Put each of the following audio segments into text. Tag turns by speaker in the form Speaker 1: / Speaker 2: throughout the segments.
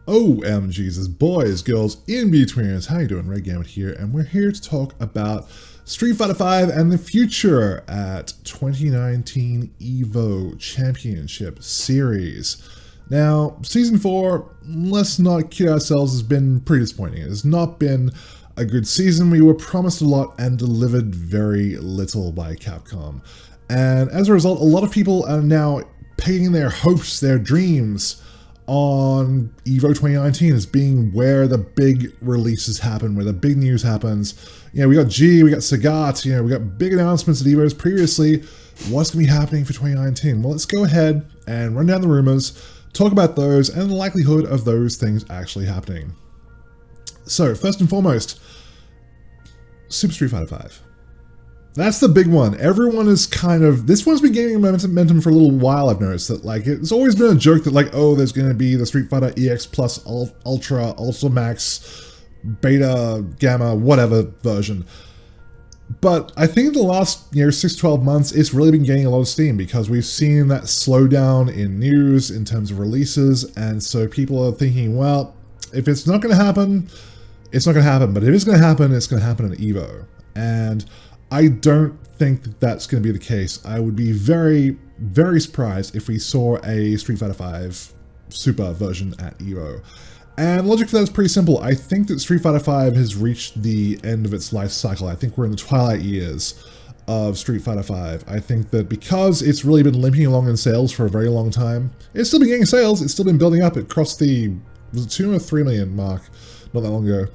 Speaker 1: OMGs, boys, girls, in-betweeners, how you doing? Red Gambit here, and we're here to talk about Street Fighter V and the future at 2019 EVO Championship Series. Now, Season 4, let's not kid ourselves, has been pretty disappointing. It has not been a good season. We were promised a lot and delivered very little by Capcom. And as a result, a lot of people are now painting their hopes, their dreams, on EVO 2019 as being where the big releases happen, where the big news happens. You know, we got G, we got Sagat, you know, we got big announcements at EVOs previously. What's going to be happening for 2019? Well, let's go ahead and run down the rumors, talk about those, and the likelihood of those things actually happening. So, first and foremost, Super Street Fighter V. That's the big one. Everyone is kind of... This one's been gaining momentum for a little while, I've noticed. That, like, it's always been a joke that, like, oh, there's going to be the Street Fighter EX Plus Ultra, Ultra Max, Beta, Gamma, whatever version. But I think in the last, 6-12 months, it's really been gaining a lot of steam because we've seen that slowdown in news in terms of releases. And so people are thinking, well, if it's not going to happen, it's not going to happen. But if it's going to happen, it's going to happen at EVO. And I don't think that that's going to be the case. I would be very, very surprised if we saw a Street Fighter V Super version at EVO. And logic for that is pretty simple. I think that Street Fighter V has reached the end of its life cycle. I think we're in the twilight years of Street Fighter V. I think that because it's really been limping along in sales for a very long time, it's still been getting sales, it's still been building up. It crossed the, was it 2 or 3 million mark not that long ago.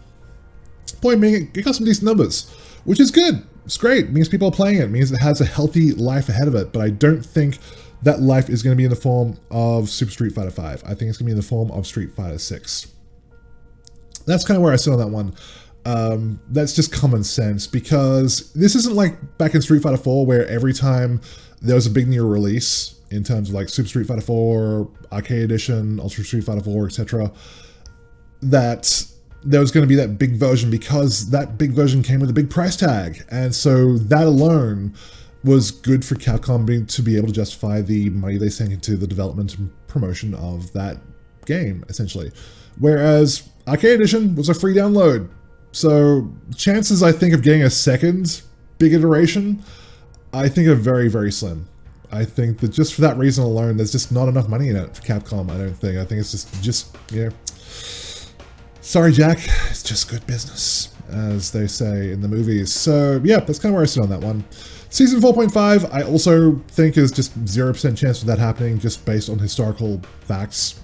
Speaker 1: Point being, it got some decent numbers, which is good. It's great. It means people are playing it. It means it has a healthy life ahead of it. But I don't think that life is going to be in the form of Super Street Fighter V. I think it's going to be in the form of Street Fighter 6. That's kind of where I sit on that one. That's just common sense because this isn't like back in Street Fighter 4 where every time there was a big new release in terms of like Super Street Fighter 4, Arcade Edition, Ultra Street Fighter 4, etc., that there was going to be that big version because that big version came with a big price tag. And so that alone was good for Capcom to be able to justify the money they sank into the development and promotion of that game, essentially. Whereas Arcade Edition was a free download. So chances, I think, of getting a second big iteration, I think are very, very slim. I think that just for that reason alone, there's just not enough money in it for Capcom, I don't think. I think it's just you know, sorry, Jack, it's just good business, as they say in the movies. So, yeah, that's kind of where I sit on that one. Season 4.5, I also think is just 0% chance of that happening, just based on historical facts.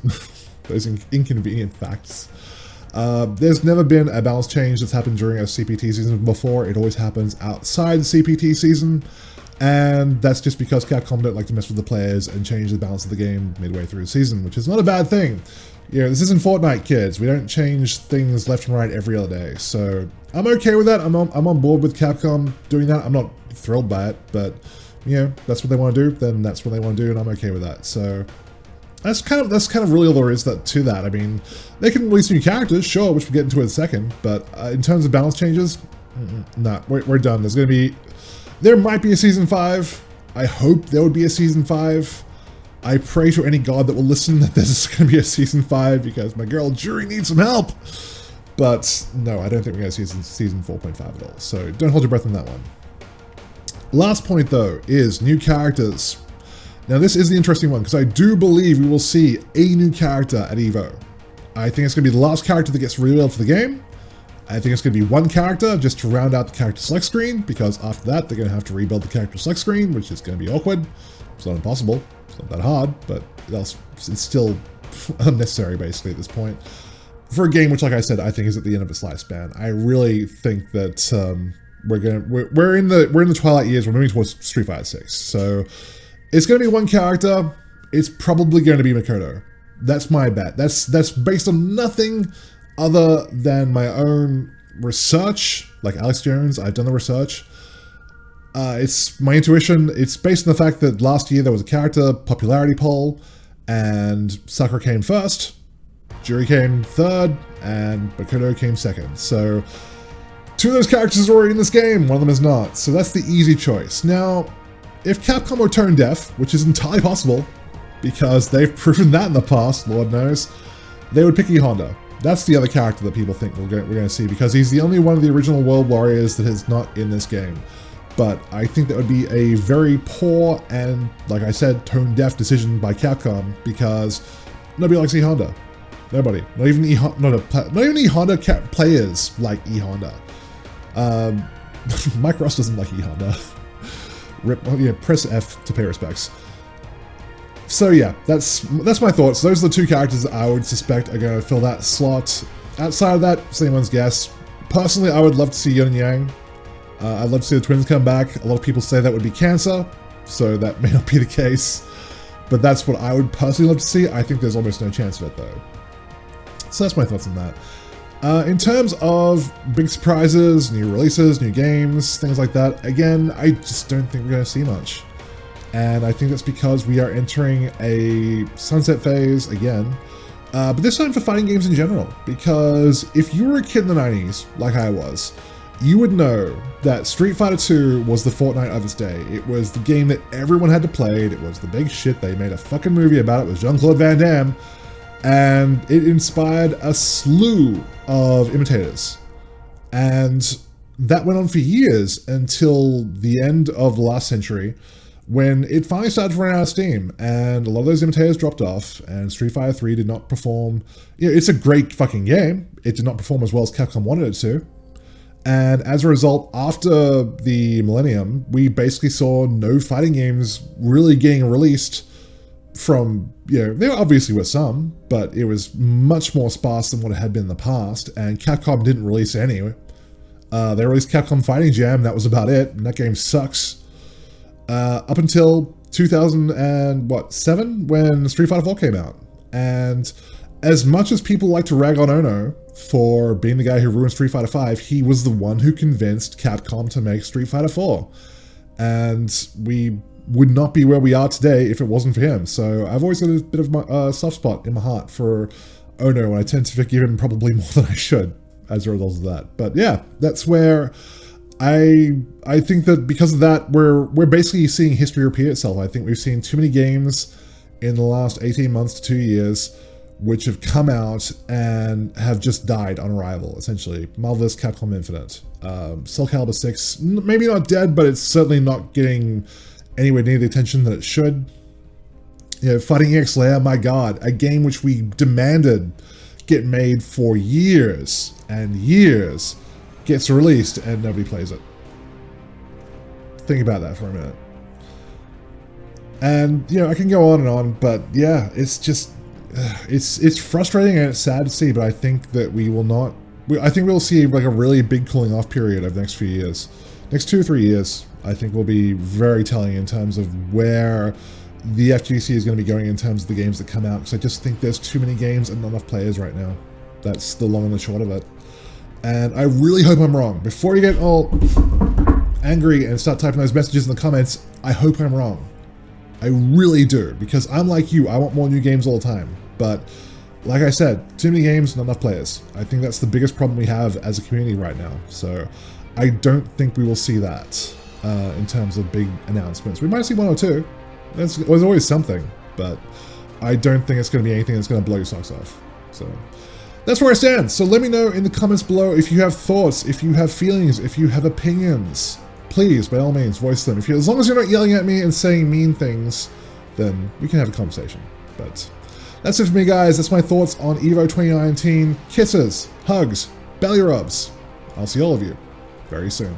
Speaker 1: Those inconvenient facts. There's never been a balance change that's happened during a CPT season before. It always happens outside the CPT season. And that's just because Capcom don't like to mess with the players and change the balance of the game midway through the season, which is not a bad thing. You know, this isn't Fortnite, kids. We don't change things left and right every other day. So I'm okay with that. I'm on board with Capcom doing that. I'm not thrilled by it, but you know, that's what they want to do. Then that's what they want to do, and I'm okay with that. So that's kind of really all there is to that. I mean, they can release new characters, sure, which we'll get into in a second. But in terms of balance changes, nah, we're done. There might be a Season 5. I hope there would be a Season 5. I pray to any god that will listen that there's going to be a Season 5 because my girl Jury needs some help. But no, I don't think we're going to see Season 4.5 at all. So don't hold your breath on that one. Last point though is new characters. Now this is the interesting one because I do believe we will see a new character at EVO. I think it's going to be the last character that gets revealed for the game. I think it's going to be one character just to round out the character select screen because after that they're going to have to rebuild the character select screen, which is going to be awkward. It's not impossible. It's not that hard, but it's still unnecessary basically at this point. For a game which, like I said, I think is at the end of its lifespan. I really think that we're in the twilight years. We're moving towards Street Fighter 6. So it's going to be one character. It's probably going to be Makoto. That's my bet. That's based on nothing other than my own research. Like Alex Jones, I've done the research. It's my intuition. It's based on the fact that last year there was a character popularity poll and Sakura came first, Jury came third, and Makoto came second. So 2 of those characters are already in this game, one of them is not. So that's the easy choice. Now, if Capcom were tone deaf, which is entirely possible, because they've proven that in the past, Lord knows, they would pick E Honda. That's the other character that people think we're going to see, because he's the only one of the original World Warriors that is not in this game. But I think that would be a very poor and, like I said, tone-deaf decision by Capcom, because nobody likes E Honda. Nobody. Not even E Honda players like E Honda. Mike Ross doesn't like E Honda. Press F to pay respects. So yeah, that's my thoughts. Those are the two characters that I would suspect are going to fill that slot. Outside of that, it's anyone's guess. Personally, I would love to see Yin and Yang. I'd love to see the twins come back. A lot of people say that would be cancer, so that may not be the case. But that's what I would personally love to see. I think there's almost no chance of it though. So that's my thoughts on that. In terms of big surprises, new releases, new games, things like that, again, I just don't think we're going to see much. And I think that's because we are entering a sunset phase again, but this time for fighting games in general. Because if you were a kid in the 90s, like I was, you would know that Street Fighter 2 was the Fortnite of its day. It was the game that everyone had to play. It was the big shit. They made a fucking movie about it with Jean-Claude Van Damme, and it inspired a slew of imitators. And that went on for years until the end of the last century, when it finally started to run out of steam, and a lot of those imitators dropped off, and Street Fighter 3 did not perform. You know, it's a great fucking game. It did not perform as well as Capcom wanted it to. And as a result, after the millennium, we basically saw no fighting games really getting released from, you know, there obviously were some, but it was much more sparse than what it had been in the past, and Capcom didn't release any. They released Capcom Fighting Jam, that was about it, and that game sucks. Up until 2007, when Street Fighter 4 came out. And as much as people like to rag on Ono for being the guy who ruined Street Fighter 5, he was the one who convinced Capcom to make Street Fighter 4. And we would not be where we are today if it wasn't for him. So I've always got a bit of a soft spot in my heart for Ono, and I tend to forgive him probably more than I should as a result of that. But yeah, that's where I think that because of that, we're basically seeing history repeat itself. I think we've seen too many games in the last 18 months to 2 years which have come out and have just died on arrival, essentially. Marvel vs. Capcom Infinite. Soul Calibur 6, maybe not dead, but it's certainly not getting anywhere near the attention that it should. You know, Fighting EX Layer, my god, a game which we demanded get made for years and years, gets released and nobody plays it. Think about that for a minute. And, you know, I can go on and on, but yeah, it's just, it's frustrating and it's sad to see, but I think that we will not, I think we'll see like a really big cooling off period over the next few years. Next 2 or 3 years, I think will be very telling in terms of where the FGC is going to be going in terms of the games that come out, because I just think there's too many games and not enough players right now. That's the long and the short of it. And I really hope I'm wrong. Before you get all angry and start typing those messages in the comments, I hope I'm wrong. I really do, because I'm like you, I want more new games all the time. But like I said, too many games, not enough players. I think that's the biggest problem we have as a community right now. So I don't think we will see that in terms of big announcements. We might see 1 or 2. There's always something, but I don't think it's going to be anything that's going to blow your socks off. So that's where I stand. So let me know in the comments below if you have thoughts, if you have feelings, if you have opinions. Please, by all means, voice them. As long as you're not yelling at me and saying mean things, then we can have a conversation. But that's it for me, guys. That's my thoughts on EVO 2019. Kisses, hugs, belly rubs. I'll see all of you very soon.